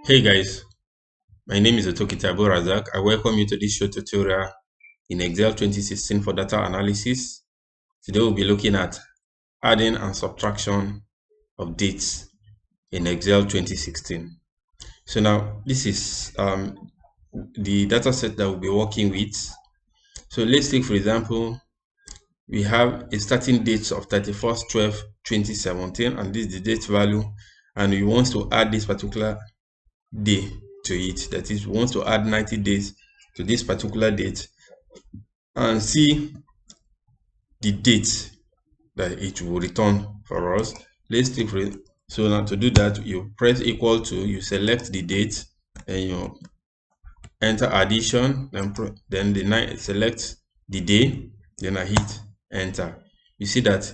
Hey guys, my name is Otokitabo Razak. I welcome you to this short tutorial in Excel 2016 for data analysis. Today we'll be looking at adding and subtraction of dates in Excel 2016. So now this is the data set that we'll be working with. So let's take, for example, we have a starting date of 31st/12/2017, and this is the date value, and we want to add this particular day to it. That is, we want to add 90 days to this particular date and see the date that it will return for us. Let's take for it. So now to do that, you press equal to, you select the date and you enter addition, then the night, select the day, then I hit enter. You see that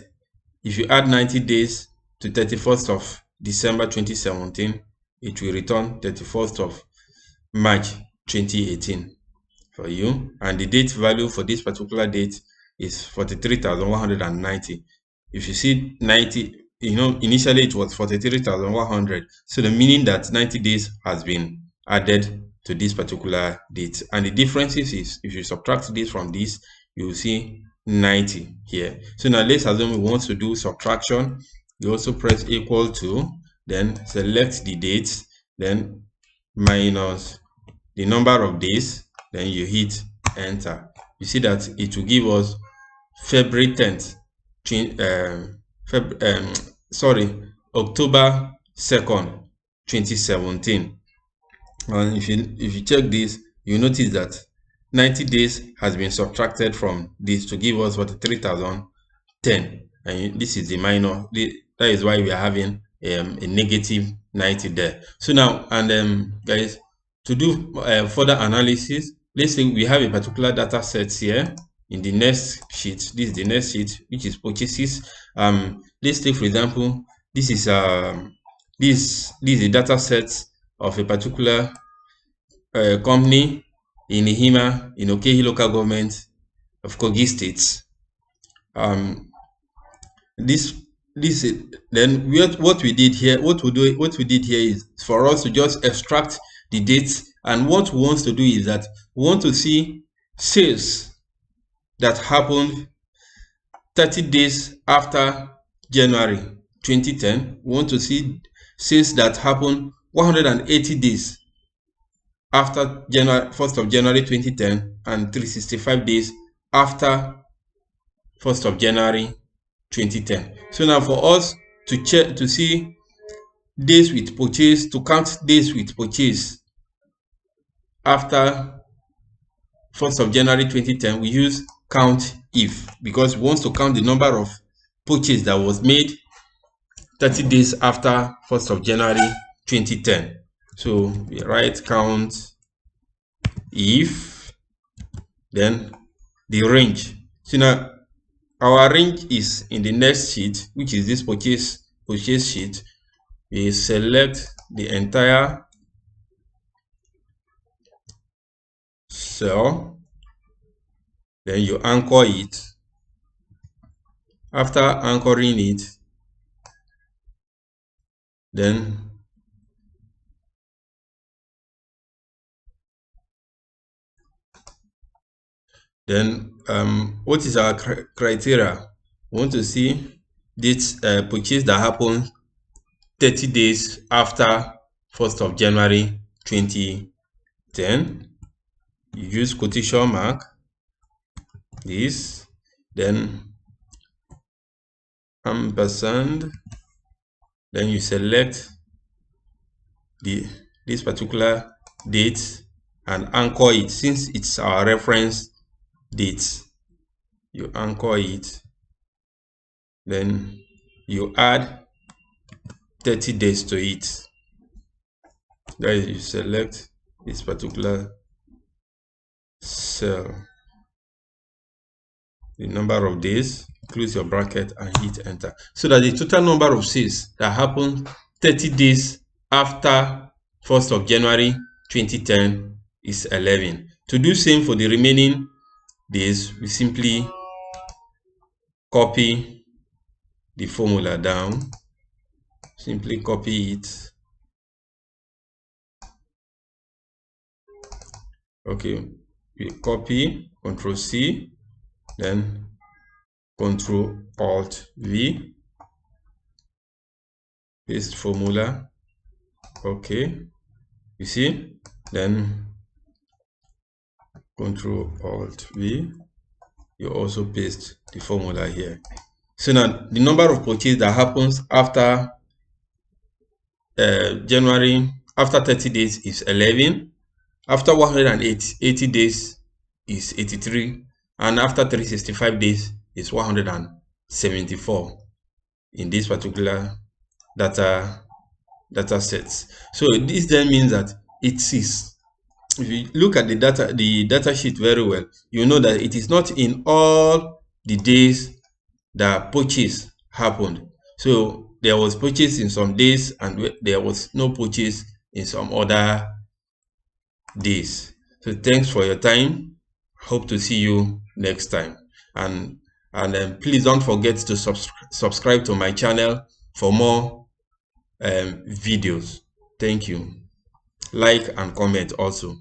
if you add 90 days to 31st of December 2017, it will return 31st of March 2018 for you, and the date value for this particular date is 43,190. If you see 90, initially it was 43,100, so the meaning that 90 days has been added to this particular date. And the differences is, if you subtract this from this, you will see 90 here. So now let's assume we want to do subtraction. You also press equal to, then select the dates, then minus the number of days, then you hit enter. You see that it will give us February 10th, October 2nd, 2017. And if you check this, you notice that 90 days has been subtracted from this to give us 43,010, and this is the minor. That is why we are having a negative 90 there. So now, and guys, to do further analysis, let's say we have a particular data set here in the next sheet. This is the next sheet, which is purchases. Let's take, for example, this is this is a data set of a particular company in Ihima, in Okehi local government of Kogi State. Then what we did here is for us to just extract the dates, and what we want to do is that we want to see sales that happened 30 days after January 2010. We want to see sales that happened 180 days after January 1st of January 2010 and 365 days after 1st of January 2010. So now for us to check to see days with purchase, to count days with purchase after 1st of January 2010, we use count if, because we want to count the number of purchase that was made 30 days after 1st of January 2010. So we write count if, then the range. So now our range is in the next sheet, which is this purchase sheet. We select the entire cell, then you anchor it. After anchoring it, then what is our criteria? We want to see this purchase that happened 30 days after 1st of January 2010. You use quotation mark, this, then ampersand, then you select this particular date and anchor it. Since it's our reference date, you anchor it, then you add 30 days to it. Then you select this particular cell, the number of days, close your bracket and hit enter, so that the total number of sales that happened 30 days after 1st of January 2010 is 11. To do same for the remaining days, we simply copy the formula down, simply copy it, Okay, we copy, Control C, then Control Alt V, paste formula. Okay, you see, then Control Alt V, you also paste the formula here. So now the number of purchase that happens after January, after 30 days is 11, after 180 days is 83, and after 365 days is 174 in this particular data sets. So this then means that it is, if you look at the data sheet very well, you know that it is not in all the days that purchase happened. So there was purchase in some days and there was no purchase in some other days. So thanks for your time. Hope to see you next time. And please don't forget to subscribe to my channel for more videos. Thank you. Like and comment also.